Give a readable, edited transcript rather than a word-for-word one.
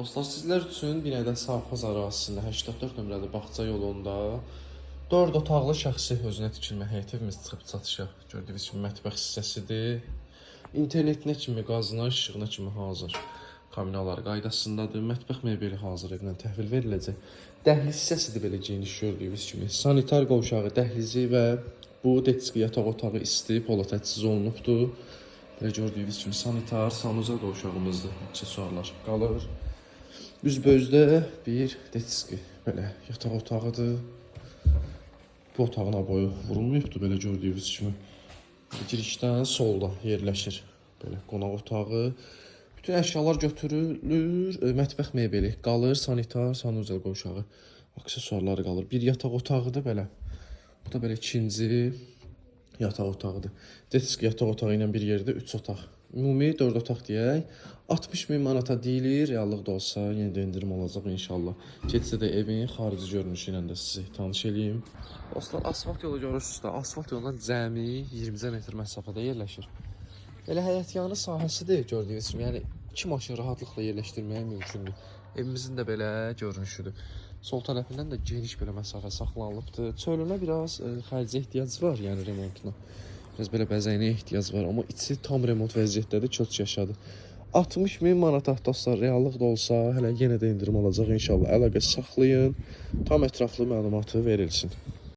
Dostlar, sizlər üçün Binədə Safxoz ərazisində 84 nömrəli bağça yolunda 4 otaqlı şəxsi özünə tikilmə həyət evimiz çıxıb çatışa. Gördüyünüz kimi mətbəx hissəsidir. İnternetinə kimi, qazına, işığına kimi hazır. Kaminalar qaydasındadır. Mətbəx mebeli hazır evlə təhvil veriləcək. Dəhliz hissəsidir belə geniş gördüyünüz kimi. Sanitar qovşağı dəhlizi və bu detski yataq otağı isti, pola təchiz olunubdur. Belə gördüyünüz kimi sanitar, sanuza qovşağımızdır. Aksesuarlar qalır. Üzbözdə bir detski belə yataq otağıdır. Bu otağın boyu vurulmayıbdır belə gördüyünüz kimi. Girişdən solda yerləşir belə qonaq otağı. Bütün əşyalar götürülür. Mətbəx mebeli qalır, sanitar, sanuzel qovşağı, aksesuarları qalır. Bir yataq otağıdır belə. Bu da belə ikinci yataq otağıdır. Detski yataq otağı ilə bir yerdə 3 otaq. Ümumi 4 otaq deyək. 60.000 manata deyilir. Reallıqda olsa yenə də endirim olacaq inşallah. Getsə də evin xarici görünüşü ilə də sizi tanış edeyim. Dostlar, asfalt yolu görürsünüz də, asfalt yolundan cəmi 20 metr məsafədə yerləşir. Elə həyətyanı sahəsidir gördüyünüz kimi. Yəni 2 maşın rahatlıqla yerləşdirməyə mümkündür. Evimizin də belə görünüşüdür. Sol tərəfindən də geniş belə məsafə saxlanılıbdır. Çölünə biraz xərcə ehtiyac var, yəni remontuna. Biraz belə bəzəyinə ehtiyac var, amma içi tam remont vəziyyətdədir, köç yaşadı. 60.000 manata dostlar, reallıqda olsa hələ yenə də indirim olacaq inşallah. Əlaqə saxlayın, tam ətraflı məlumatı verilsin.